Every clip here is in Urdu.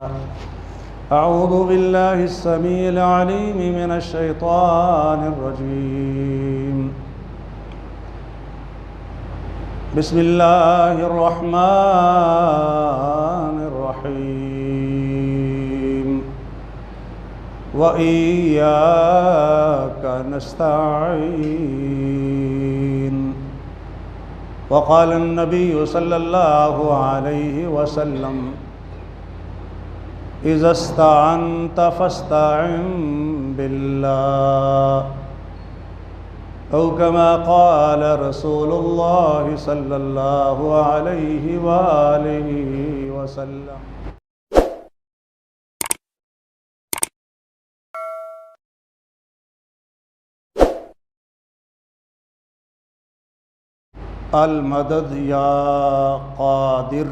أعوذ بالله السميع العليم من الشيطان الرجيم. بسم الله الرحمن الرحيم. وإياك نستعين. وقال النبي صلى الله عليه وسلم: إذا استعنت فاستعن بالله، أو كما قال رسول الله صلى الله عليه وآله وسلم. المدد یا قادر.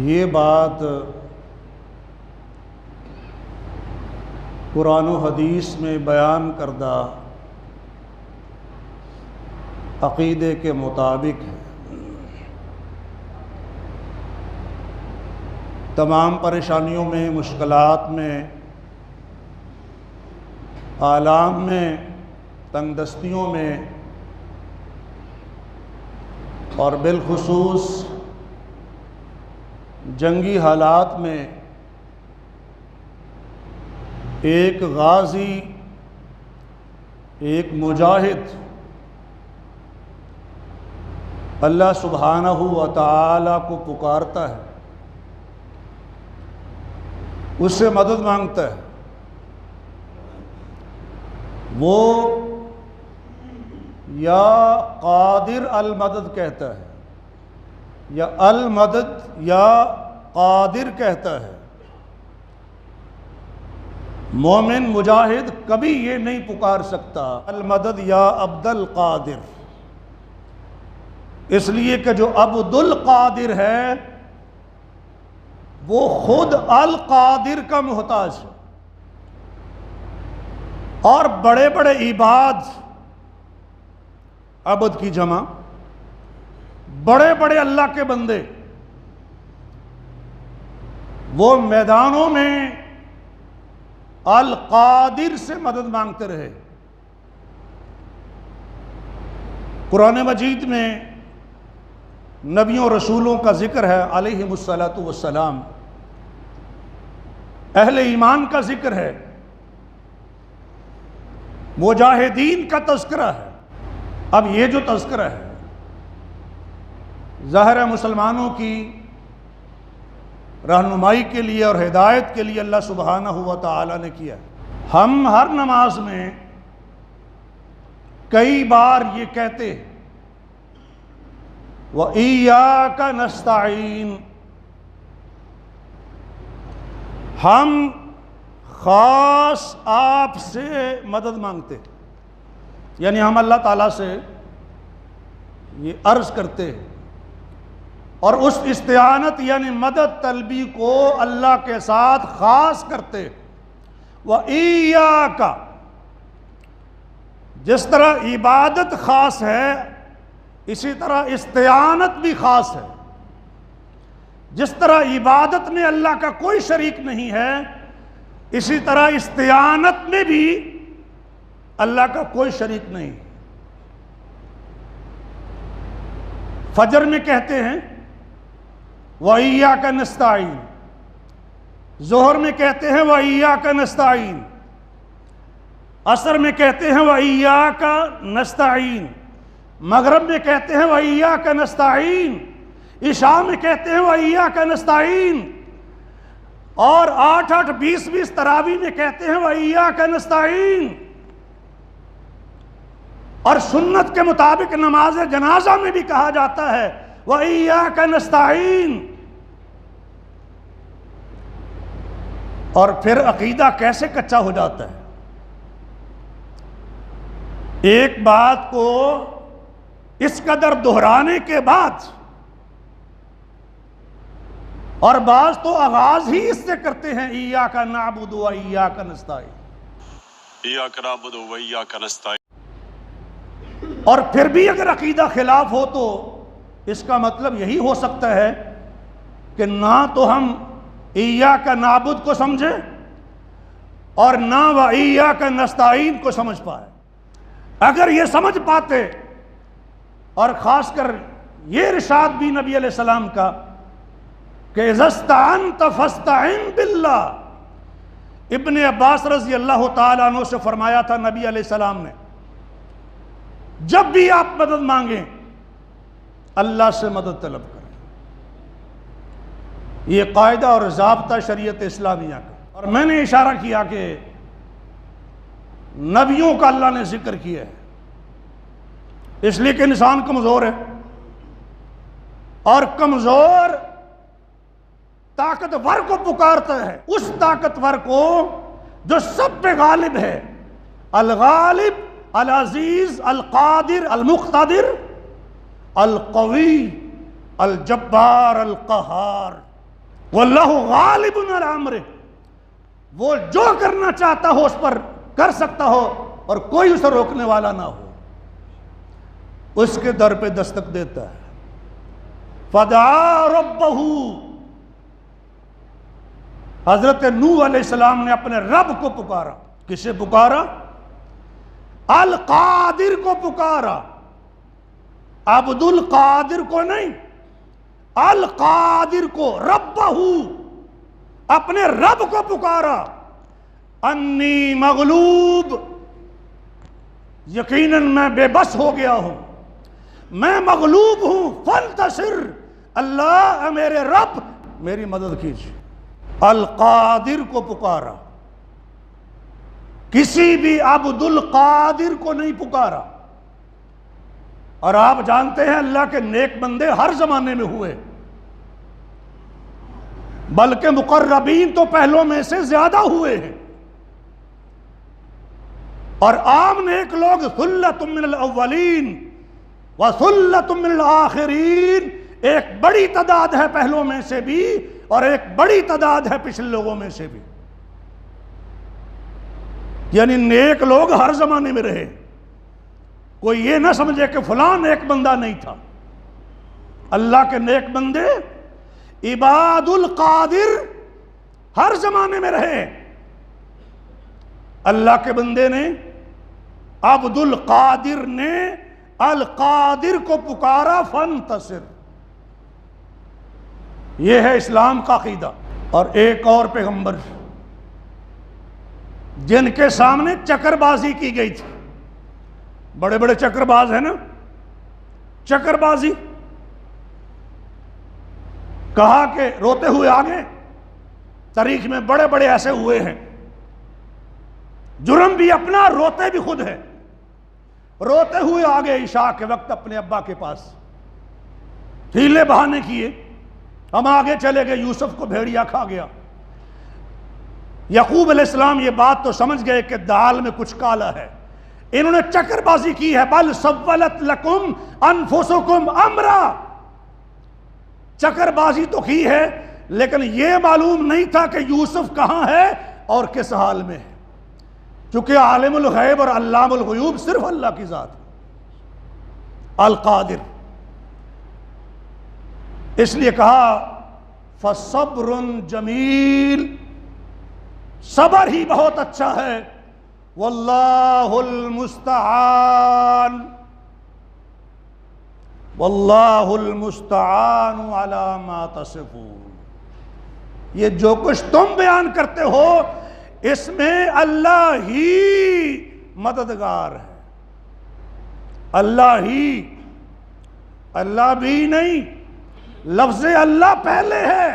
یہ بات قرآن و حدیث میں بیان کردہ عقیدے کے مطابق ہے. تمام پریشانیوں میں، مشکلات میں، آلام میں، تنگ دستیوں میں، اور بالخصوص جنگی حالات میں ایک غازی، ایک مجاہد اللہ سبحانہ و تعالی کو پکارتا ہے، اس سے مدد مانگتا ہے. وہ یا قادر المدد کہتا ہے، یا المدد یا قادر کہتا ہے. مومن مجاہد کبھی یہ نہیں پکار سکتا المدد یا عبد القادر، اس لیے کہ جو عبد القادر ہے وہ خود القادر کا محتاج ہے. اور بڑے بڑے عباد، عبد کی جمع، بڑے بڑے اللہ کے بندے، وہ میدانوں میں القادر سے مدد مانگتے رہے. قرآن مجید میں نبیوں رسولوں کا ذکر ہے علیہم الصلاۃ والسلام، اہل ایمان کا ذکر ہے، مجاہدین کا تذکرہ ہے. اب یہ جو تذکرہ ہے ظاہر ہے مسلمانوں کی رہنمائی کے لیے اور ہدایت کے لیے اللہ سبحانہ و تعالی نے کیا. ہم ہر نماز میں کئی بار یہ کہتے وَإِيَّاكَ نَسْتَعِينُ، ہم خاص آپ سے مدد مانگتے، یعنی ہم اللہ تعالیٰ سے یہ عرض کرتے اور اس استعانت یعنی مدد طلبی کو اللہ کے ساتھ خاص کرتے. وَإِيَّاكَ، جس طرح عبادت خاص ہے اسی طرح استعانت بھی خاص ہے. جس طرح عبادت میں اللہ کا کوئی شریک نہیں ہے، اسی طرح استعانت میں بھی اللہ کا کوئی شریک نہیں. فجر میں کہتے ہیں وَإِيَّاكَ نَسْتَعِينُ، ظہر میں کہتے ہیں وَإِيَّاكَ نَسْتَعِينُ، عصر میں کہتے ہیں وَإِيَّاكَ نَسْتَعِينُ، مغرب میں کہتے ہیں وَإِيَّاكَ نَسْتَعِينُ، عشاء میں کہتے ہیں وَإِيَّاكَ نَسْتَعِينُ، اور 8-8 20-20 تراویح میں کہتے ہیں وَإِيَّاكَ نَسْتَعِينُ. اور سنت کے مطابق نماز جنازہ میں بھی کہا جاتا ہے وَإِيَّاكَ نَسْتَعِينُ. اور پھر عقیدہ کیسے کچا ہو جاتا ہے. ایک بات کو اس قدر دہرانے کے بعد، اور بعض تو آغاز ہی اس سے کرتے ہیں ایاک نعبد و ایاک نستعین، ایاک نعبد و ایاک نستعین، اور پھر بھی اگر عقیدہ خلاف ہو تو اس کا مطلب یہی ہو سکتا ہے کہ نہ تو ہم ایاک نعبد کو سمجھے اور نہ و ایاک نستعین کو سمجھ پائے۔ اگر یہ سمجھ پاتے، اور خاص کر یہ ارشاد بھی نبی علیہ السلام کا کہ اذا استعنت فاستعن باللہ، ابن عباس رضی اللہ تعالیٰ عنہ سے فرمایا تھا نبی علیہ السلام نے، جب بھی آپ مدد مانگیں اللہ سے مدد طلب کریں۔ یہ قاعدہ اور ضابطہ شریعت اسلامیہ کا۔ اور میں نے اشارہ کیا کہ نبیوں کا اللہ نے ذکر کیا ہے، اس لیے کہ انسان کمزور ہے، اور کمزور طاقتور کو پکارتا ہے، اس طاقتور کو جو سب پہ غالب ہے، الغالب العزیز القادر المقتدر القوی الجبار القہار، واللہ غالب علی امرہ، وہ جو کرنا چاہتا ہو اس پر کر سکتا ہو اور کوئی اسے روکنے والا نہ ہو، اس کے در پہ دستک دیتا ہے۔ فدعا ربہ، حضرت نوح علیہ السلام نے اپنے رب کو پکارا۔ کسے پکارا؟ القادر کو پکارا، عبد القادر کو نہیں، القادر کو، ربہ، اپنے رب کو پکارا۔ انی مغلوب، یقیناً میں بے بس ہو گیا ہوں، میں مغلوب ہوں، فانتصر، اللہ اے میرے رب میری مدد کیجیے۔ القادر کو پکارا، کسی بھی عبد القادر کو نہیں پکارا۔ اور آپ جانتے ہیں اللہ کے نیک بندے ہر زمانے میں ہوئے، بلکہ مقربین تو پہلوں میں سے زیادہ ہوئے ہیں، اور عام نیک لوگ ثلۃ من الاولین وثلۃ من الآخرین، ایک بڑی تعداد ہے پہلوں میں سے بھی اور ایک بڑی تعداد ہے پچھلے لوگوں میں سے بھی، یعنی نیک لوگ ہر زمانے میں رہے۔ کوئی یہ نہ سمجھے کہ فلاں نیک بندہ نہیں تھا، اللہ کے نیک بندے عباد القادر ہر زمانے میں رہے۔ اللہ کے بندے نے، عبد القادر نے القادر کو پکارا، فانتصر۔ یہ ہے اسلام کا عقیدہ۔ اور ایک اور پیغمبر جن کے سامنے چکر بازی کی گئی تھی، بڑے بڑے چکر باز ہیں نا، چکر بازی، کہا کہ روتے ہوئے آگے، تاریخ میں بڑے بڑے ایسے ہوئے ہیں، جرم بھی اپنا، روتے بھی خود ہے، روتے ہوئے آگے عشاء کے وقت اپنے ابا کے پاس، ہیلے بہانے کیے، ہم آگے چلے گئے، یوسف کو بھیڑیا کھا گیا۔ یعقوب علیہ السلام یہ بات تو سمجھ گئے کہ دال میں کچھ کالا ہے، انہوں نے چکر بازی کی ہے، بل سولت لکم انفسکم امرا، چکر بازی تو کی ہے، لیکن یہ معلوم نہیں تھا کہ یوسف کہاں ہے اور کس حال میں ہے، چونکہ عالم الغیب اور علام الغیوب صرف اللہ کی ذات ہے، القادر۔ اس لیے کہا فصبر جمیل، صبر ہی بہت اچھا ہے، واللہ المستعان، واللہ المستعان علی ما تصفون۔ یہ جو کچھ تم بیان کرتے ہو اس میں اللہ ہی مددگار ہے، اللہ ہی، اللہ بھی نہیں، لفظ اللہ پہلے ہے،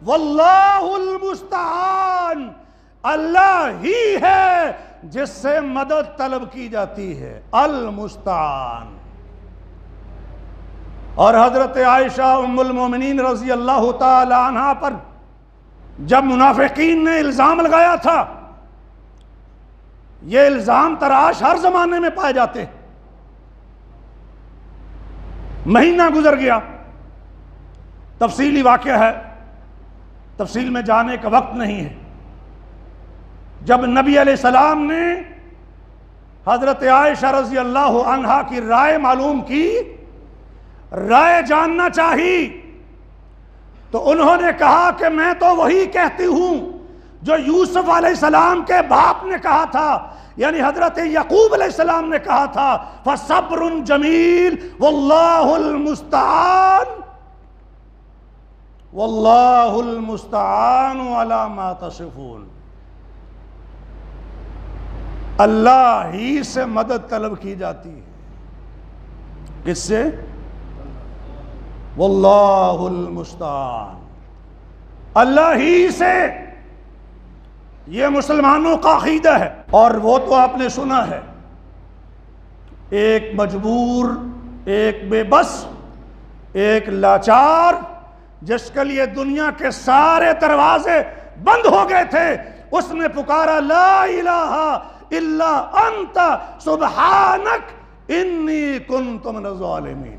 واللہ المستعان، اللہ ہی ہے جس سے مدد طلب کی جاتی ہے، المستعان۔ اور حضرت عائشہ ام المومنین رضی اللہ تعالی عنہا پر جب منافقین نے الزام لگایا تھا، یہ الزام تراش ہر زمانے میں پائے جاتے، مہینہ گزر گیا، تفصیلی واقعہ ہے، تفصیل میں جانے کا وقت نہیں ہے، جب نبی علیہ السلام نے حضرت عائشہ رضی اللہ عنہا کی رائے معلوم کی، رائے جاننا چاہی تو انہوں نے کہا کہ میں تو وہی کہتی ہوں جو یوسف علیہ السلام کے باپ نے کہا تھا، یعنی حضرت یعقوب علیہ السلام نے کہا تھا فَصَبْرٌ جَمِيلٌ وَاللَّهُ الْمُسْتَعَانُ وَاللَّهُ الْمُسْتَعَانُ عَلَى مَا تَصِفُونَ۔ اللہ ہی سے مدد طلب کی جاتی ہے، کس سے؟ واللہ المستعان، اللہ ہی سے۔ یہ مسلمانوں کا عقیدہ ہے، اور وہ تو آپ نے سنا ہے، ایک مجبور، ایک بے بس، ایک لاچار، جس کے لیے دنیا کے سارے دروازے بند ہو گئے تھے، اس نے پکارا لا الہ الا انت سبحانک انی کنت من الظالمین۔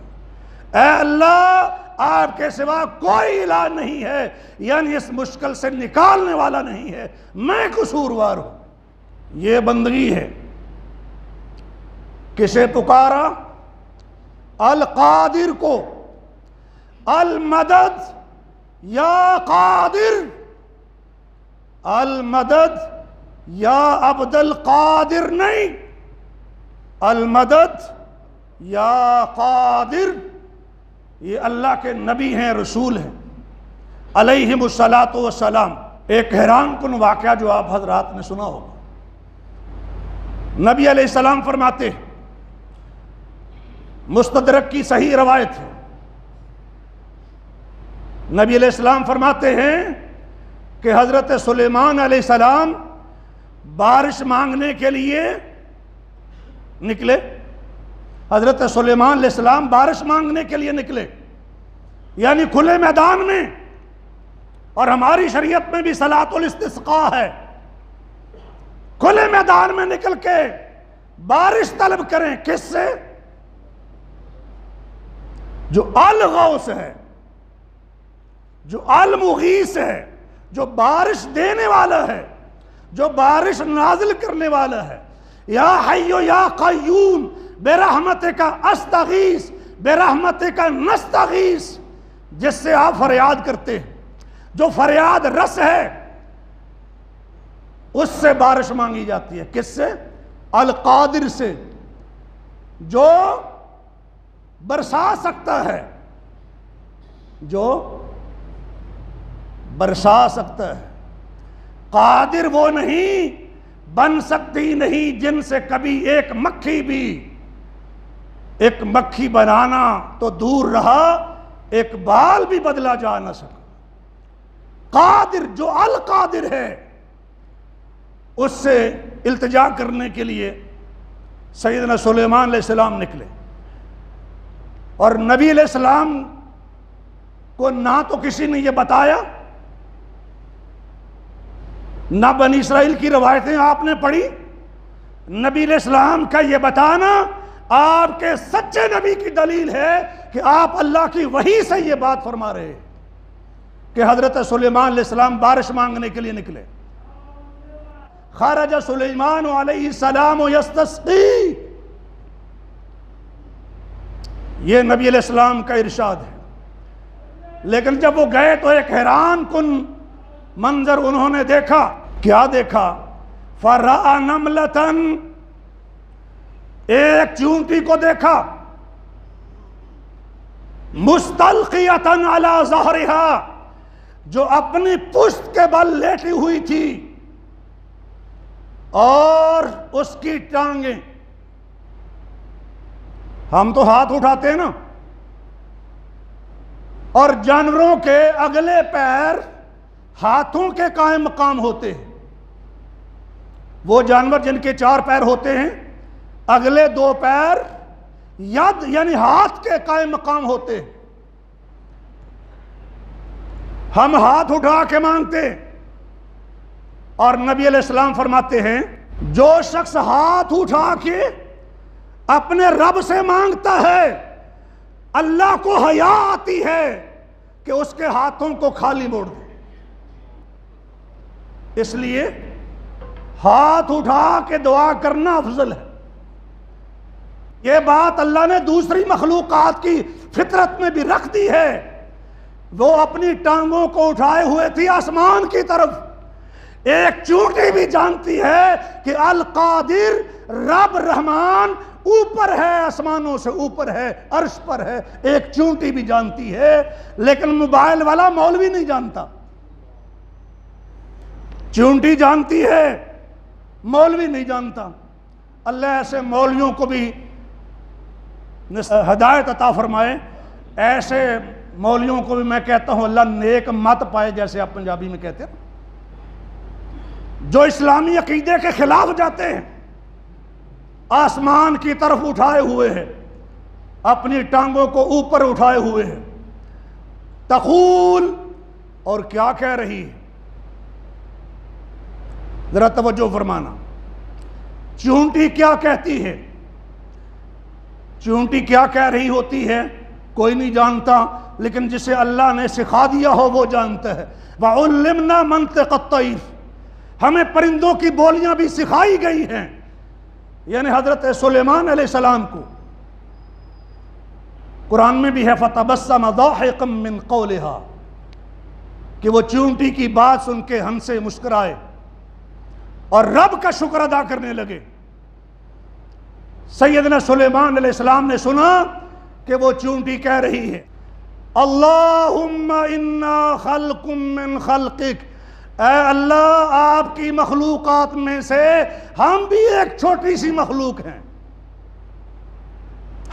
اے اللہ، آپ کے سوا کوئی الہ نہیں ہے، یعنی اس مشکل سے نکالنے والا نہیں ہے، میں قصوروار ہوں۔ یہ بندگی ہے۔ کسے پکارا؟ القادر کو۔ المدد یا قادر، المدد یا عبد القادر نہیں، المدد یا قادر۔ یہ اللہ کے نبی ہیں، رسول ہیں علیہم الصلاۃ والسلام۔ ایک حیران کن واقعہ جو آپ حضرات نے سنا ہوگا، نبی علیہ السلام فرماتے ہیں، مستدرک کی صحیح روایت ہے، نبی علیہ السلام فرماتے ہیں کہ حضرت سلیمان علیہ السلام بارش مانگنے کے لیے نکلے، حضرت سلیمان علیہ السلام بارش مانگنے کے لیے نکلے، یعنی کھلے میدان میں۔ اور ہماری شریعت میں بھی صلاۃ الاستسقاء ہے، کھلے میدان میں نکل کے بارش طلب کریں۔ کس سے؟ جو الغوث ہے، جو المغیث ہے، جو بارش دینے والا ہے، جو بارش نازل کرنے والا ہے۔ یا حی یا قیوم برحمتک استغیث برحمتک نستغیث، جس سے آپ فریاد کرتے ہیں، جو فریاد رس ہے، اس سے بارش مانگی جاتی ہے۔ کس سے؟ القادر سے، جو برسا سکتا ہے، جو برسا سکتا ہے۔ قادر وہ نہیں، بن سکتی نہیں جن سے کبھی ایک مکھی بھی، ایک مکھی بنانا تو دور رہا، ایک بال بھی بدلا جا نہ سکا۔ قادر جو القادر ہے، اس سے التجا کرنے کے لیے سیدنا سلیمان علیہ السلام نکلے۔ اور نبی علیہ السلام کو نہ تو کسی نے یہ بتایا، نہ بنی اسرائیل کی روایتیں آپ نے پڑھی، نبی علیہ السلام کا یہ بتانا آپ کے سچے نبی کی دلیل ہے کہ آپ اللہ کی وحی سے یہ بات فرما رہے ہیں کہ حضرت سلیمان علیہ السلام بارش مانگنے کے لیے نکلے۔ خرج سلیمان علیہ السلام یستسقی، یہ نبی علیہ السلام کا ارشاد ہے۔ لیکن جب وہ گئے تو ایک حیران کن منظر انہوں نے دیکھا۔ کیا دیکھا؟ فرأى نملة، ایک چونٹی کو دیکھا، مستلقیۃ علی ظہرها، جو اپنی پشت کے بل لیٹی ہوئی تھی، اور اس کی ٹانگیں، ہم تو ہاتھ اٹھاتے ہیں نا، اور جانوروں کے اگلے پیر ہاتھوں کے قائم مقام ہوتے ہیں۔ وہ جانور جن کے 4 پیر ہوتے ہیں، اگلے 2 پیر ید یعنی ہاتھ کے قائم مقام ہوتے ہیں۔ ہم ہاتھ اٹھا کے مانگتے ہیں، اور نبی علیہ السلام فرماتے ہیں جو شخص ہاتھ اٹھا کے اپنے رب سے مانگتا ہے، اللہ کو حیا آتی ہے کہ اس کے ہاتھوں کو خالی موڑ دے۔ اس لیے ہاتھ اٹھا کے دعا کرنا افضل ہے۔ یہ بات اللہ نے دوسری مخلوقات کی فطرت میں بھی رکھ دی ہے. وہ اپنی ٹانگوں کو اٹھائے ہوئے تھی آسمان کی طرف. ایک چونٹی بھی جانتی ہے کہ القادر رب رحمان اوپر ہے، آسمانوں سے اوپر ہے، عرش پر ہے. ایک چونٹی بھی جانتی ہے، لیکن موبائل والا مولوی نہیں جانتا. چونٹی جانتی ہے، مولوی نہیں جانتا. اللہ ایسے مولویوں کو بھی ہدایت عطا فرمائے. ایسے مولویوں کو بھی میں کہتا ہوں اللہ نیک مت پائے، جیسے آپ پنجابی میں کہتے ہیں، جو اسلامی عقیدے کے خلاف جاتے ہیں، آسمان کی طرف اٹھائے ہوئے ہیں، اپنی ٹانگوں کو اوپر اٹھائے ہوئے ہیں. تقول، اور کیا کہہ رہی ہے؟ ذرا توجہ فرمانا. چونٹی کیا کہتی ہے؟ چونٹی کیا کہہ رہی ہوتی ہے کوئی نہیں جانتا، لیکن جسے اللہ نے سکھا دیا ہو وہ جانتا ہے. وَعُلِّمْنَا مَنْطِقَ الطَّيْرِ، ہمیں پرندوں کی بولیاں بھی سکھائی گئی ہیں. یعنی حضرت سلیمان علیہ السلام کو قرآن میں بھی ہے فَتَبَسَّمَ ضَاحِكًا مِّن قَوْلِهَا، کہ وہ چونٹی کی بات سن کے ہنسے مسکرائے اور رب کا شکر ادا کرنے لگے. سیدنا سلیمان علیہ السلام نے سنا کہ وہ چونٹی کہہ رہی ہے اللہم انا خلق من خلقک، اے اللہ آپ کی مخلوقات میں سے ہم بھی ایک چھوٹی سی مخلوق ہیں،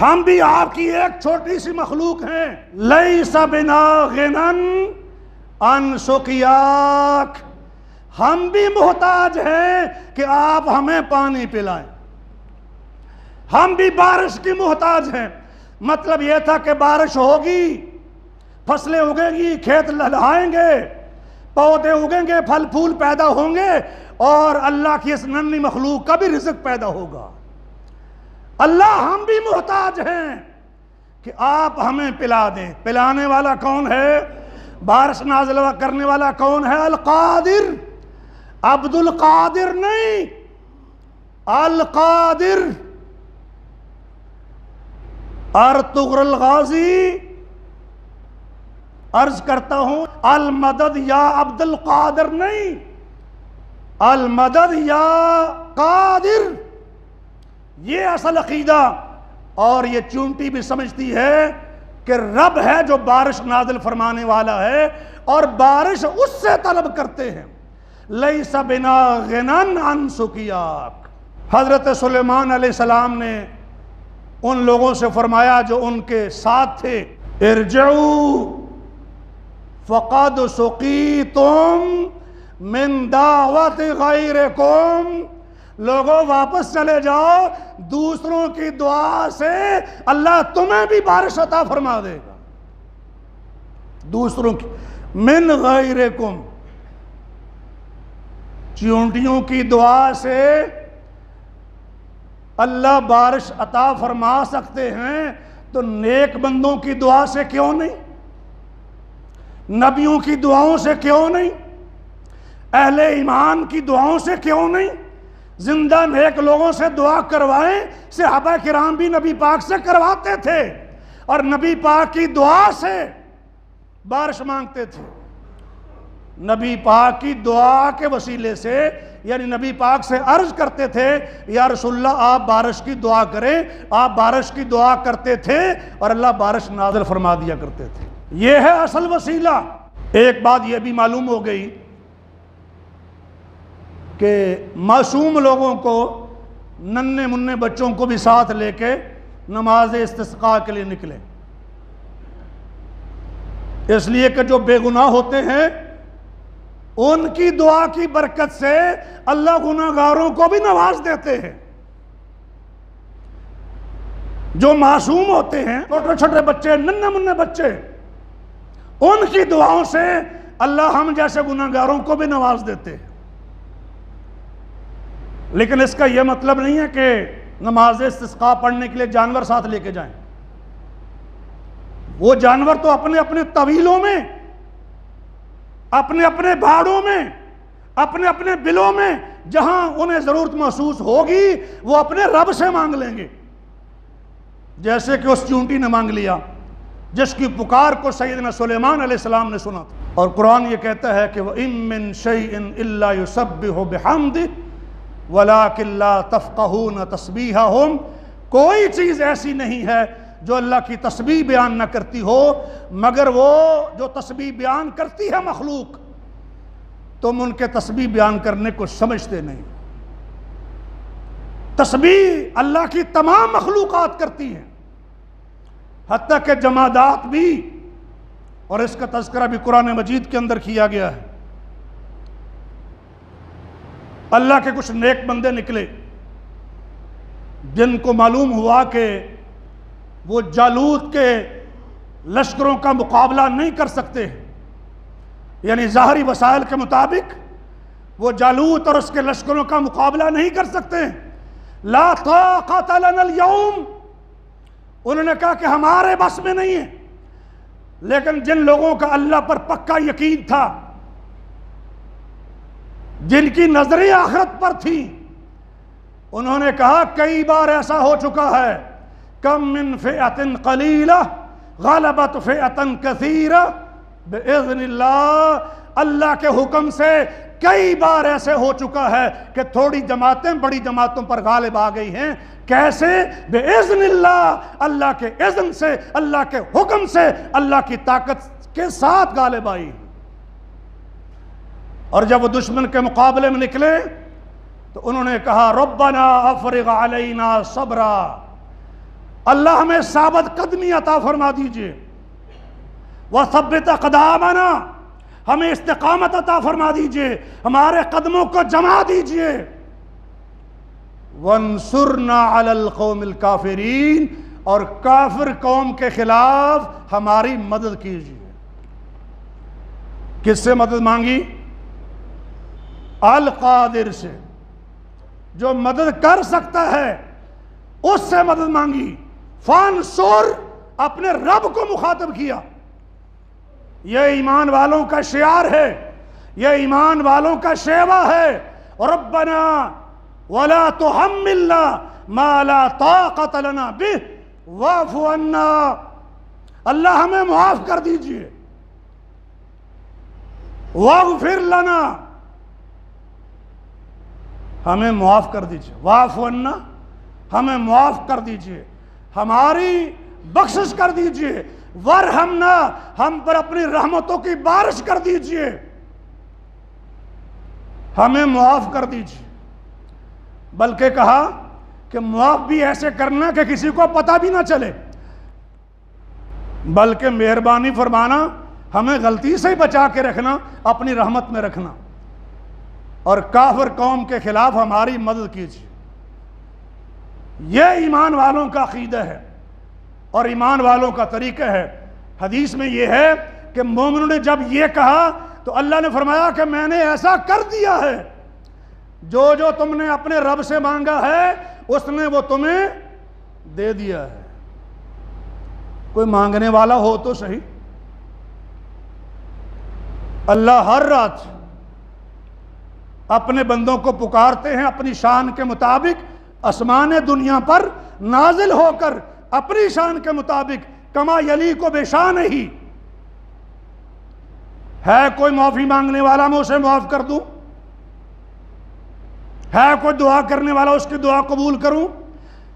ہم بھی آپ کی ایک چھوٹی سی مخلوق ہیں. لیس بنا غنی عن سقیاک، ہم بھی محتاج ہیں کہ آپ ہمیں پانی پلائیں. ہم بھی بارش کی محتاج ہیں. مطلب یہ تھا کہ بارش ہوگی، فصلیں اگیں گی، کھیت لہلہائیں گے، پودے اگیں گے، پھل پھول پیدا ہوں گے، اور اللہ کی اس ننھی مخلوق کا بھی رزق پیدا ہوگا. اللہ ہم بھی محتاج ہیں کہ آپ ہمیں پلا دیں. پلانے والا کون ہے؟ بارش نازل کرنے والا کون ہے؟ القادر. عبد القادر نہیں، القادر. ارطغرل الغازی عرض کرتا ہوں المدد یا عبد القادر نہیں، المدد یا قادر. یہ اصل عقیدہ. اور یہ چونٹی بھی سمجھتی ہے کہ رب ہے جو بارش نازل فرمانے والا ہے، اور بارش اس سے طلب کرتے ہیں. لیس بنا غنی عن سقیاک. حضرت سلیمان علیہ السلام نے ان لوگوں سے فرمایا جو ان کے ساتھ تھے ارجعوا فقد سقیتم من دعوت غیرکم، لوگوں واپس چلے جاؤ، دوسروں کی دعا سے اللہ تمہیں بھی بارش عطا فرما دے گا. دوسروں کی، من غیرکم، چونٹیوں کی دعا سے اللہ بارش عطا فرما سکتے ہیں تو نیک بندوں کی دعا سے کیوں نہیں؟ نبیوں کی دعاؤں سے کیوں نہیں؟ اہل ایمان کی دعاؤں سے کیوں نہیں؟ زندہ نیک لوگوں سے دعا کروائیں. صحابہ کرام بھی نبی پاک سے کرواتے تھے اور نبی پاک کی دعا سے بارش مانگتے تھے. نبی پاک کی دعا کے وسیلے سے، یعنی نبی پاک سے عرض کرتے تھے یا رسول اللہ آپ بارش کی دعا کریں. آپ بارش کی دعا کرتے تھے اور اللہ بارش نازل فرما دیا کرتے تھے. یہ ہے اصل وسیلہ. ایک بات یہ بھی معلوم ہو گئی کہ معصوم لوگوں کو، ننھے منھے بچوں کو بھی ساتھ لے کے نماز استسقاء کے لیے نکلے، اس لیے کہ جو بے گناہ ہوتے ہیں ان کی دعا کی برکت سے اللہ گناہگاروں کو بھی نواز دیتے ہیں. جو معصوم ہوتے ہیں، چھوٹے چھوٹے بچے، ننھے منھے بچے، ان کی دعاؤں سے اللہ ہم جیسے گناہگاروں کو بھی نواز دیتے ہیں. لیکن اس کا یہ مطلب نہیں ہے کہ نماز استسقاء پڑھنے کے لیے جانور ساتھ لے کے جائیں. وہ جانور تو اپنے اپنے طویلوں میں، اپنے اپنے بھاڑوں میں، اپنے اپنے بلوں میں، جہاں انہیں ضرورت محسوس ہوگی وہ اپنے رب سے مانگ لیں گے. جیسے کہ اس چونٹی نے مانگ لیا جس کی پکار کو سیدنا سلیمان علیہ السلام نے سنا تھا۔ اور قرآن یہ کہتا ہے کہ وَإِن مِّن شَيْءٍ إِلَّا يُسَبِّحُ بِحَمْدِهِ وَلَٰكِن لَّا تَفْقَهُونَ تَسْبِيحَهُمْ، کوئی چیز ایسی نہیں ہے جو اللہ کی تسبیح بیان نہ کرتی ہو، مگر وہ جو تسبیح بیان کرتی ہے مخلوق، تم ان کے تسبیح بیان کرنے کو سمجھتے نہیں۔ تسبیح اللہ کی تمام مخلوقات کرتی ہیں، حتیٰ کہ جمادات بھی، اور اس کا تذکرہ بھی قرآن مجید کے اندر کیا گیا ہے۔ اللہ کے کچھ نیک بندے نکلے جن کو معلوم ہوا کہ وہ جالوت کے لشکروں کا مقابلہ نہیں کر سکتے، یعنی ظاہری وسائل کے مطابق وہ جالوت اور اس کے لشکروں کا مقابلہ نہیں کر سکتے۔ لا طاقت لنا اليوم، انہوں نے کہا کہ ہمارے بس میں نہیں ہے۔ لیکن جن لوگوں کا اللہ پر پکا یقین تھا، جن کی نظریں آخرت پر تھی، انہوں نے کہا کئی بار ایسا ہو چکا ہے، کم من فئۃ قلیلہ غلبت فئۃ کثیرہ باذن اللہ، اللہ کے حکم سے کئی بار ایسے ہو چکا ہے کہ تھوڑی جماعتیں بڑی جماعتوں پر غالب آ گئی ہیں۔ کیسے؟ باذن اللہ، اللہ کے اذن سے، اللہ کے حکم سے، اللہ کی طاقت کے ساتھ غالب آئی۔ اور جب وہ دشمن کے مقابلے میں نکلے تو انہوں نے کہا ربنا افرغ علینا صبرا، اللہ ہمیں ثابت قدمی عطا فرما دیجئے، وثبت اقدامنا، ہمیں استقامت عطا فرما دیجئے، ہمارے قدموں کو جما دیجئے، وانصرنا علی القوم الکافرین، اور کافر قوم کے خلاف ہماری مدد کیجئے۔ کس سے مدد مانگی؟ القادر سے، جو مدد کر سکتا ہے اس سے مدد مانگی۔ فانصر، اپنے رب کو مخاطب کیا۔ یہ ایمان والوں کا شعار ہے، یہ ایمان والوں کا شیوہ ہے۔ ربنا ولا تحملنا ما لا طاقت لنا به واعف عنا، اللہ ہمیں معاف کر دیجئے۔ واغفر لنا، ہمیں معاف کر دیجئے۔ واعف عنا، ہمیں معاف کر دیجئے، ہماری بخشش کر دیجئے۔ ورحمنا، ہم پر اپنی رحمتوں کی بارش کر دیجئے، ہمیں معاف کر دیجئے۔ بلکہ کہا کہ معاف بھی ایسے کرنا کہ کسی کو پتہ بھی نہ چلے، بلکہ مہربانی فرمانا، ہمیں غلطی سے بچا کے رکھنا، اپنی رحمت میں رکھنا، اور کافر قوم کے خلاف ہماری مدد کیجیے۔ یہ ایمان والوں کا عقیدہ ہے اور ایمان والوں کا طریقہ ہے۔ حدیث میں یہ ہے کہ مومنوں نے جب یہ کہا تو اللہ نے فرمایا کہ میں نے ایسا کر دیا ہے، جو جو تم نے اپنے رب سے مانگا ہے اس نے وہ تمہیں دے دیا ہے۔ کوئی مانگنے والا ہو تو صحیح۔ اللہ ہر رات اپنے بندوں کو پکارتے ہیں اپنی شان کے مطابق، آسمان دنیا پر نازل ہو کر اپنی شان کے مطابق، کما یلیق بشان ہی۔ ہے کوئی معافی مانگنے والا میں اسے معاف کر دوں؟ ہے کوئی دعا کرنے والا اس کی دعا قبول کروں؟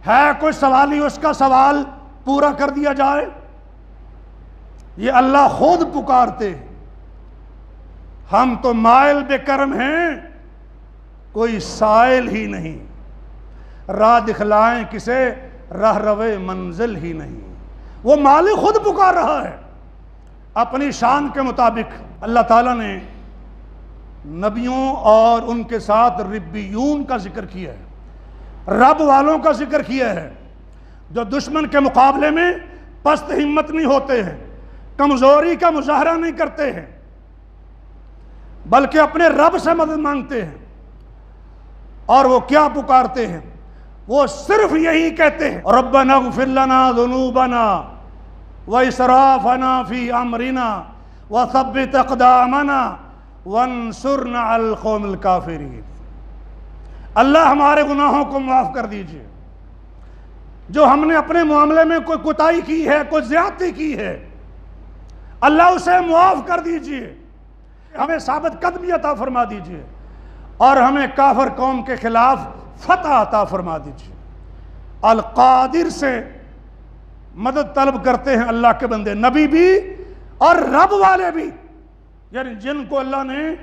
ہے کوئی سوالی اس کا سوال پورا کر دیا جائے؟ یہ اللہ خود پکارتے ہیں۔ ہم تو مائل بے کرم ہیں، کوئی سائل ہی نہیں، راہ دکھلائیں کسے راہ روے منزل ہی نہیں۔ وہ مالک خود پکار رہا ہے اپنی شان کے مطابق۔ اللہ تعالیٰ نے نبیوں اور ان کے ساتھ ربیون کا ذکر کیا ہے، رب والوں کا ذکر کیا ہے، جو دشمن کے مقابلے میں پست ہمت نہیں ہوتے ہیں، کمزوری کا مظاہرہ نہیں کرتے ہیں، بلکہ اپنے رب سے مدد مانگتے ہیں۔ اور وہ کیا پکارتے ہیں؟ وہ صرف یہی کہتے ہیں ربنا اغفر لنا ذنوبنا واسرافنا فی امرنا وثبت اقدامنا وانصرنا علی القوم الکافرین۔ اللہ ہمارے گناہوں کو معاف کر دیجئے، جو ہم نے اپنے معاملے میں کوئی کوتاہی کی ہے، کوئی زیادتی کی ہے، اللہ اسے معاف کر دیجئے، ہمیں ثابت قدمی عطا فرما دیجئے، اور ہمیں کافر قوم کے خلاف فتح عطا فرما دیجئے۔ القادر سے مدد طلب کرتے ہیں اللہ کے بندے، نبی بھی اور رب والے بھی، یعنی جن کو اللہ نے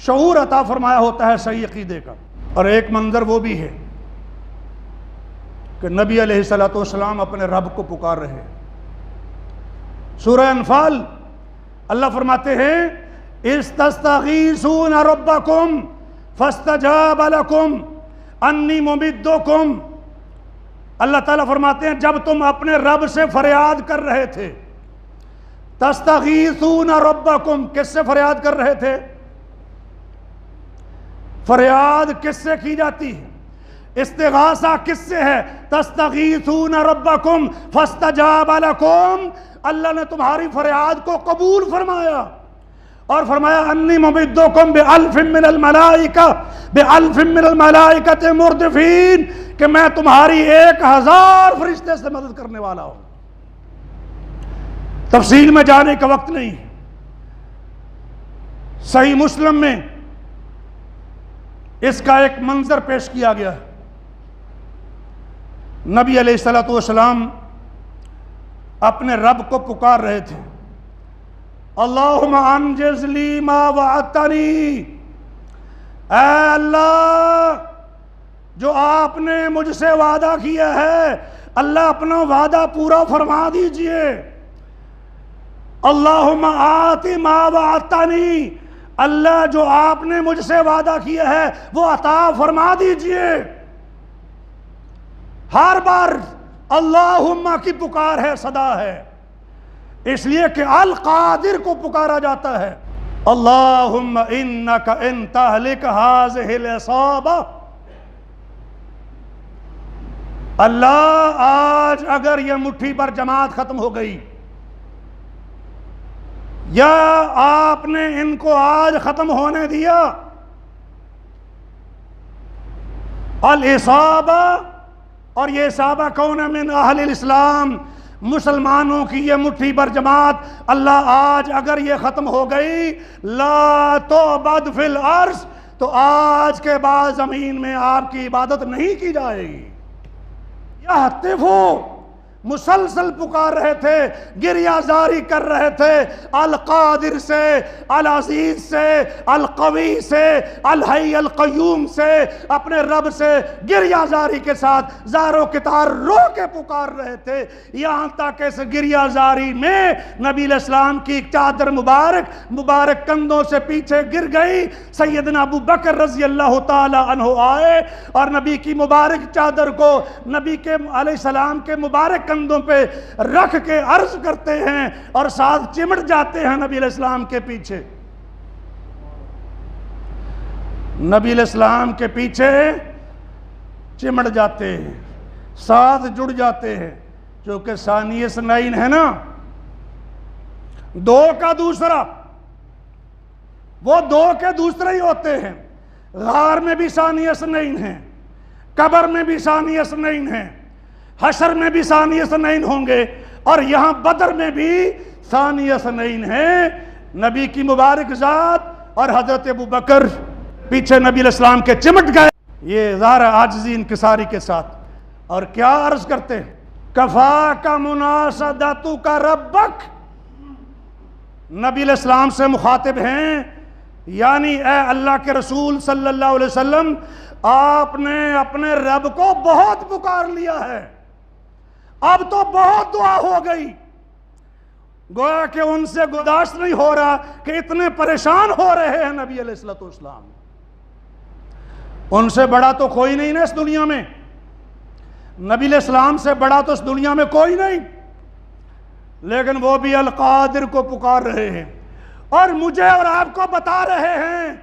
شعور عطا فرمایا ہوتا ہے صحیح عقیدے کا۔ اور ایک منظر وہ بھی ہے کہ نبی علیہ السلام اپنے رب کو پکار رہے ہیں۔ سورہ انفال اللہ فرماتے ہیں استستغیثون ربکم فاستجاب لکم انی ممدکم، اللہ تعالیٰ فرماتے ہیں جب تم اپنے رب سے فریاد کر رہے تھے، تستغیثون ربکم، کس سے فریاد کر رہے تھے؟ فریاد کس سے کی جاتی ہے؟ استغاثہ کس سے ہے؟ تستغیثون ربکم فاستجاب لکم، اللہ نے تمہاری فریاد کو قبول فرمایا اور فرمایا انی ممدکم بألف من الملائکہ، بألف من الملائکۃ مردفین، کہ میں تمہاری 1000 فرشتے سے مدد کرنے والا ہوں۔ تفصیل میں جانے کا وقت نہیں۔ صحیح مسلم میں اس کا ایک منظر پیش کیا گیا ہے۔ نبی علیہ السلام اپنے رب کو پکار رہے تھے، اللہم انجز لی ما وعدتنی، اے اللہ جو آپ نے مجھ سے وعدہ کیا ہے، اللہ اپنا وعدہ پورا فرما دیجئے۔ اللہم آتی ما وعدتنی، اللہ جو آپ نے مجھ سے وعدہ کیا ہے وہ عطا فرما دیجئے۔ ہر بار اللہم کی پکار ہے، صدا ہے، اس لیے کہ القادر کو پکارا جاتا ہے۔ اللہم انک ان تہلک ہذہ العصابہ، اللہ آج اگر یہ مٹھی پر جماعت ختم ہو گئی، یا آپ نے ان کو آج ختم ہونے دیا، العصابہ، اور یہ عصابہ کون ہے؟ من اہل الاسلام، مسلمانوں کی یہ مٹھی پر جماعت، اللہ آج اگر یہ ختم ہو گئی، لا تعبد فی الارض، تو آج کے بعد زمین میں آپ کی عبادت نہیں کی جائے گی۔ یہتفو، مسلسل پکار رہے تھے، گریہ زاری کر رہے تھے، القادر سے، العزیز سے، القوی سے، الحی القیوم سے، اپنے رب سے گریہ زاری کے ساتھ زار و کتار رو کے پکار رہے تھے، یہاں تک اس گریہ زاری میں نبی علیہ السلام کی چادر مبارک کندھوں سے پیچھے گر گئی۔ سیدنا ابو بکر رضی اللہ تعالی عنہ آئے اور نبی کی مبارک چادر کو نبی کے علیہ السلام کے مبارک کندھوں پہ رکھ کے عرض کرتے ہیں اور ساتھ چمٹ جاتے ہیں نبی علیہ السلام کے پیچھے۔ نبی علیہ السلام کے پیچھے چمٹ جاتے ہیں، ساتھ جڑ جاتے ہیں، چونکہ ثانی اثنین ہے نا، دو کا دوسرا، وہ دو کے دوسرے ہی ہوتے ہیں۔ غار میں بھی ثانی اثنین ہیں، قبر میں بھی ثانی اثنین ہیں، حشر میں بھی ثانی اثنین ہوں گے، اور یہاں بدر میں بھی ثانی اثنین ہیں۔ نبی کی مبارک ذات اور حضرت ابو بکر پیچھے نبی علیہ السلام کے چمٹ گئے، یہ ظاہر عاجزی انکساری کے ساتھ، اور کیا عرض کرتے ہیں؟ کفاک مناشدتک ربک، نبی علیہ السلام سے مخاطب ہیں، یعنی اے اللہ کے رسول صلی اللہ علیہ وسلم، آپ نے اپنے رب کو بہت پکار لیا ہے، اب تو بہت دعا ہو گئی۔ گویا کہ ان سے گرداشت نہیں ہو رہا کہ اتنے پریشان ہو رہے ہیں نبی علیہ السلام، ان سے بڑا تو کوئی نہیں نا اس دنیا میں، نبی علیہ السلام سے بڑا تو اس دنیا میں کوئی نہیں، لیکن وہ بھی القادر کو پکار رہے ہیں، اور مجھے اور آپ کو بتا رہے ہیں،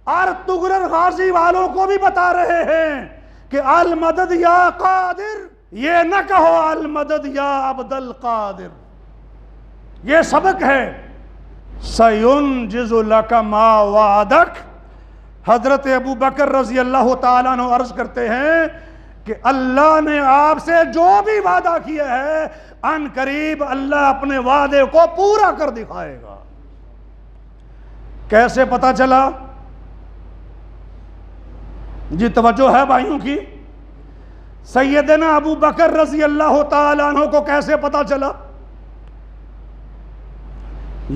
اور تغرر غازی والوں کو بھی بتا رہے ہیں کہ المدد یا قادر، یہ نہ کہو المدد یا عبد القادر، یہ سبق ہے۔ سَيُنْجِزُ لَكَ مَا وَعَدَكَ، حضرت ابو بکر رضی اللہ تعالیٰ عنہ عرض کرتے ہیں کہ اللہ نے آپ سے جو بھی وعدہ کیا ہے ان قریب اللہ اپنے وعدے کو پورا کر دکھائے گا۔ کیسے پتا چلا؟ جی توجہ ہے بھائیوں کی؟ سیدنا ابو بکر رضی اللہ تعالیٰ عنہ کو کیسے پتا چلا؟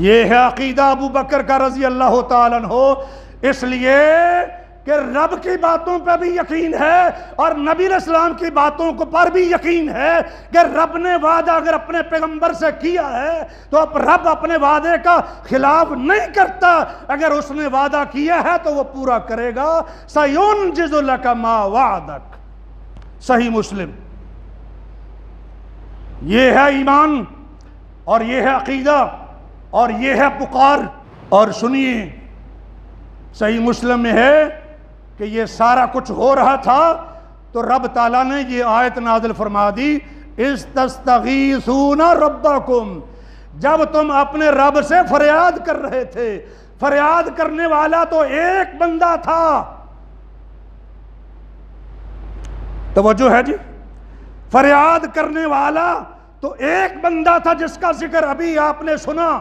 یہ ہے عقیدہ ابو بکر کا رضی اللہ تعالیٰ عنہ، اس لیے کہ رب کی باتوں پہ بھی یقین ہے اور نبی علیہ السلام کی باتوں پر بھی یقین ہے کہ رب نے وعدہ اگر اپنے پیغمبر سے کیا ہے تو اب رب اپنے وعدے کا خلاف نہیں کرتا، اگر اس نے وعدہ کیا ہے تو وہ پورا کرے گا۔ سَيُنْجِزُ لَكَ مَا وَعَدَكَ، صحیح مسلم۔ یہ ہے ایمان اور یہ ہے عقیدہ اور یہ ہے پکار۔ اور سنیے صحیح مسلم میں ہے کہ یہ سارا کچھ ہو رہا تھا تو رب تعالیٰ نے یہ آیت نازل فرما دی، اِذْ تَسْتَغِیثُونَ رَبَّکُمْ، جب تم اپنے رب سے فریاد کر رہے تھے۔ فریاد کرنے والا تو ایک بندہ تھا، توجہ ہے جی، فریاد کرنے والا تو ایک بندہ تھا جس کا ذکر ابھی آپ نے سنا،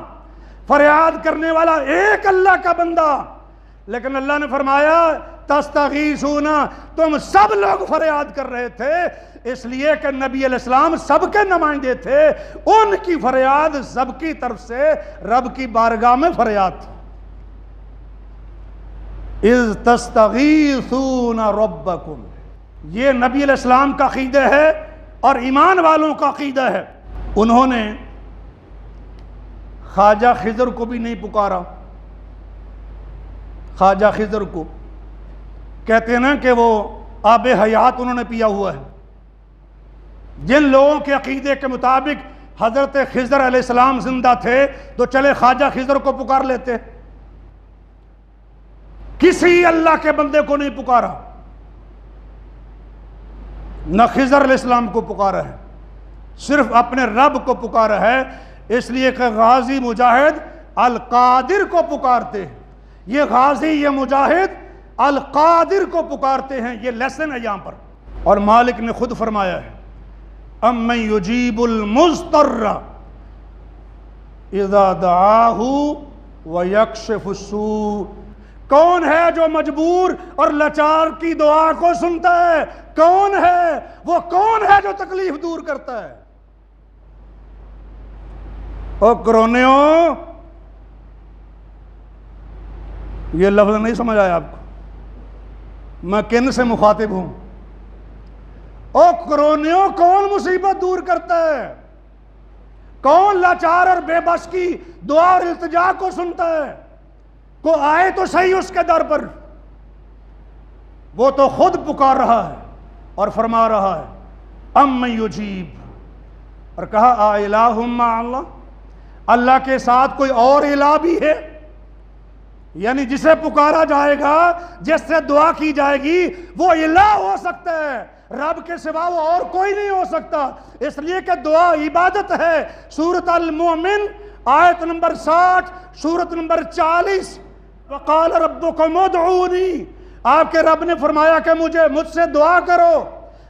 فریاد کرنے والا ایک اللہ کا بندہ، لیکن اللہ نے فرمایا تستغیثون، تم سب لوگ فریاد کر رہے تھے، اس لیے کہ نبی علیہ السلام سب کے نمائندے تھے، ان کی فریاد سب کی طرف سے رب کی بارگاہ میں فریاد تھی۔ اِذْ تَسْتَغِیثُونَ رَبَّکُمْ، یہ نبی علیہ السلام کا عقیدہ ہے اور ایمان والوں کا عقیدہ ہے۔ انہوں نے خواجہ خضر کو بھی نہیں پکارا۔ خواجہ خضر کو کہتے ہیں نا کہ وہ آب حیات انہوں نے پیا ہوا ہے۔ جن لوگوں کے عقیدے کے مطابق حضرت خضر علیہ السلام زندہ تھے تو چلے خواجہ خضر کو پکار لیتے، کسی اللہ کے بندے کو نہیں پکارا، نہ خضر علیہ السلام کو پکارا ہے، صرف اپنے رب کو پکارا ہے۔ اس لیے کہ غازی مجاہد القادر کو پکارتے ہیں، یہ غازی یہ مجاہد القادر کو پکارتے ہیں، یہ لیسن ہے یہاں پر۔ اور مالک نے خود فرمایا ہے اَمَّن يُجِيبُ الْمُضْطَرَّ إِذَا دَعَاهُ وَيَكْشِفُ السُّوءَ، کون ہے جو مجبور اور لاچار کی دعا کو سنتا ہے؟ کون ہے وہ؟ کون ہے جو تکلیف دور کرتا ہے؟ او کرونیوں، یہ لفظ نہیں سمجھ آیا آپ کو؟ میں کن سے مخاطب ہوں؟ او کرونیوں، کون مصیبت دور کرتا ہے؟ کون لاچار اور بے بس کی دعا اور التجا کو سنتا ہے؟ کو آئے تو صحیح اس کے در پر، وہ تو خود پکار رہا ہے اور فرما رہا ہے اَمَّن يُجِيبُ، اور کہا آ الٰہ مع اللہ، اللہ کے ساتھ کوئی اور الہ بھی ہے؟ یعنی جسے پکارا جائے گا، جس سے دعا کی جائے گی، وہ الہ ہو سکتا ہے، رب کے سوا وہ اور کوئی نہیں ہو سکتا، اس لیے کہ دعا عبادت ہے۔ سورۃ المؤمن آیت نمبر 60، سورۃ نمبر 40، وَقَالَ رَبُّكُمُ ادْعُونِي، آپ کے رب نے فرمایا کہ مجھ سے دعا کرو،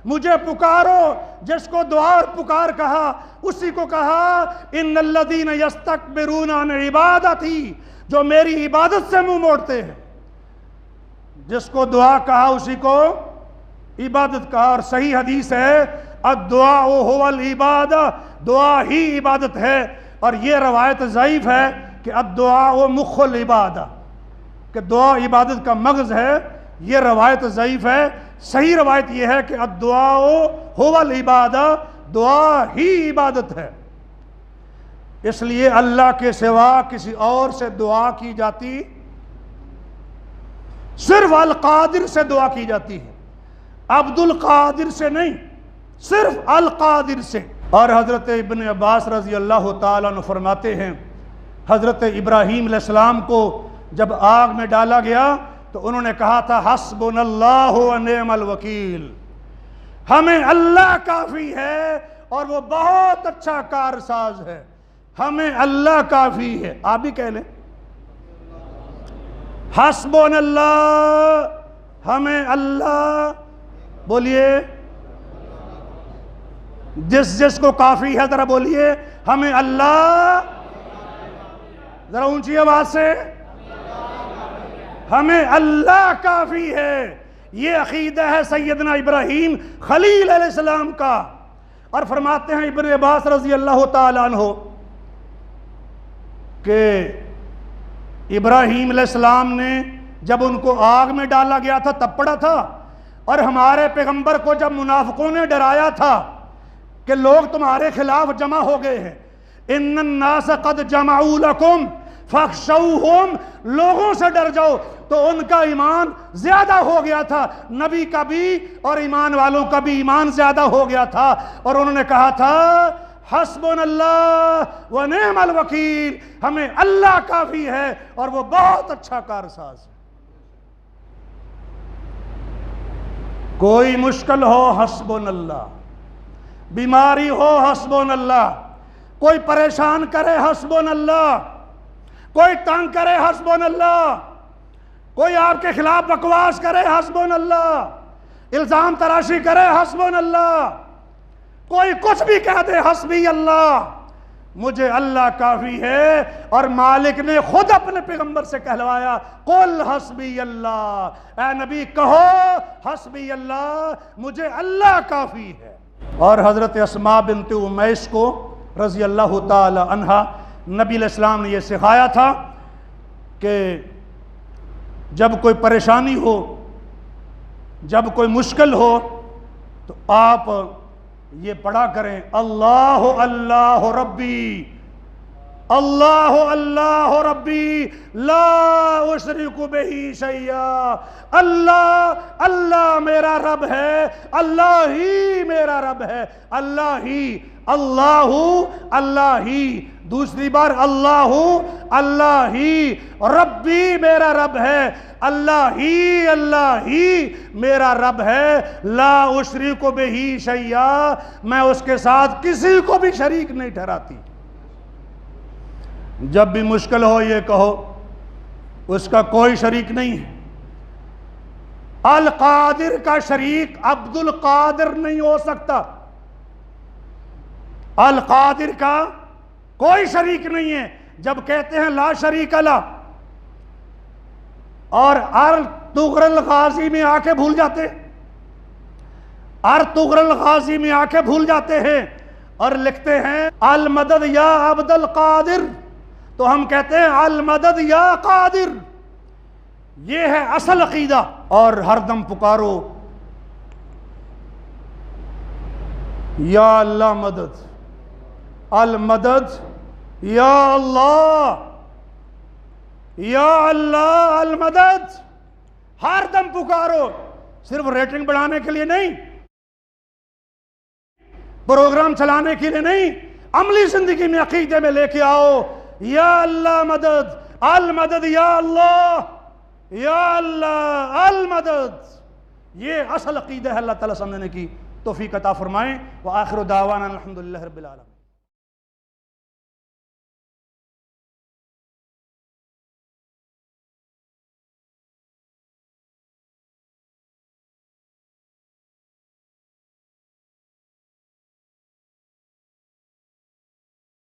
مجھے پکارو۔ جس کو دعا اور پکار کہا اسی کو کہا ان الذین یستکبرون عن عبادتی، جو میری عبادت سے منہ موڑتے ہیں۔ جس کو دعا کہا اسی کو عبادت کہا، اور صحیح حدیث ہے الدعاء هو العبادہ، دعا ہی عبادت ہے۔ اور یہ روایت ضعیف ہے کہ الدعاء مخ العبادہ، کہ دعا عبادت کا مغز ہے، یہ روایت ضعیف ہے۔ صحیح روایت یہ ہے کہ الدعاء هو العبادہ، دعا ہی عبادت ہے۔ اس لیے اللہ کے سوا کسی اور سے دعا کی جاتی، صرف القادر سے دعا کی جاتی ہے، عبد القادر سے نہیں، صرف القادر سے۔ اور حضرت ابن عباس رضی اللہ تعالیٰ عنہ فرماتے ہیں حضرت ابراہیم علیہ السلام کو جب آگ میں ڈالا گیا تو انہوں نے کہا تھا حسبنا اللہ و نعم الوکیل، ہمیں اللہ کافی ہے اور وہ بہت اچھا کارساز ہے، ہمیں اللہ کافی ہے۔ آپ بھی کہہ لیں حسبنا اللہ، ہمیں اللہ، بولیے جس جس کو کافی ہے ذرا بولیے ہمیں اللہ، ذرا اونچی آواز سے، ہمیں اللہ کافی ہے۔ یہ عقیدہ ہے سیدنا ابراہیم خلیل علیہ السلام کا۔ اور فرماتے ہیں ابن عباس رضی اللہ تعالیٰ عنہ کہ ابراہیم علیہ السلام نے جب ان کو آگ میں ڈالا گیا تھا تب پڑھا تھا، اور ہمارے پیغمبر کو جب منافقوں نے ڈرایا تھا کہ لوگ تمہارے خلاف جمع ہو گئے ہیں، ان الناس قد جمعوا لکم فاخشوہم، لوگوں سے ڈر جاؤ، تو ان کا ایمان زیادہ ہو گیا تھا، نبی کا بھی اور ایمان والوں کا بھی ایمان زیادہ ہو گیا تھا، اور انہوں نے کہا تھا حسبنا اللہ ونعم الوکیل، ہمیں اللہ کافی ہے اور وہ بہت اچھا کارساز ہے۔ کوئی مشکل ہو حسبنا اللہ، بیماری ہو حسبنا اللہ، کوئی پریشان کرے حسبنا اللہ، کوئی تنگ کرے حسبنا اللہ، کوئی آپ کے خلاف بکواس کرے حسبنا اللہ، الزام تراشی کرے حسبنا اللہ، کوئی کچھ بھی کہہ دے حسبی اللہ، مجھے اللہ کافی ہے۔ اور مالک نے خود اپنے پیغمبر سے کہلوایا قل حسبی اللہ، اے نبی کہو حسبی اللہ، مجھے اللہ کافی ہے۔ اور حضرت اسماء بنت امیس کو رضی اللہ تعالی عنہا نبی علیہ السلام نے یہ سکھایا تھا کہ جب کوئی پریشانی ہو، جب کوئی مشکل ہو، تو آپ یہ پڑھا کریں اللہ اللہ ربی، اللہ اللہ ربی لا اشرک بہ شیئا، اللہ اللہ میرا رب ہے، اللہ ہی میرا رب ہے، اللہ ہی، اللہ اللہ ہی، دوسری بار اللہ اللہ ہی، ربی میرا رب ہے، اللہ ہی میرا رب ہے، لا اشرک بہ شیئا، میں اس کے ساتھ کسی کو بھی شریک نہیں ٹھہراتی۔ جب بھی مشکل ہو یہ کہو اس کا کوئی شریک نہیں ہے۔ القادر کا شریک عبد القادر نہیں ہو سکتا، القادر کا کوئی شریک نہیں ہے۔ جب کہتے ہیں لا شریک لہ، اور ارطغرل غازی میں آ کے بھول جاتے، ارطغرل غازی میں آ کے بھول جاتے ہیں اور لکھتے ہیں المدد یا عبد القادر، تو ہم کہتے ہیں المدد یا قادر۔ یہ ہے اصل عقیدہ، اور ہر دم پکارو یا اللہ مدد، المدد یا اللہ، یا اللہ المدد، ہر دم پکارو، صرف ریٹنگ بڑھانے کے لیے نہیں، پروگرام چلانے کے لیے نہیں، عملی زندگی میں عقیدے میں لے کے آؤ یا اللہ مدد، المدد یا اللہ، یا اللہ المدد۔ یہ اصل عقیدہ ہے، اللہ تعالیٰ سمجھنے کی توفیق عطا فرمائیں۔ وآخر دعوانا الحمدللہ رب العالمین۔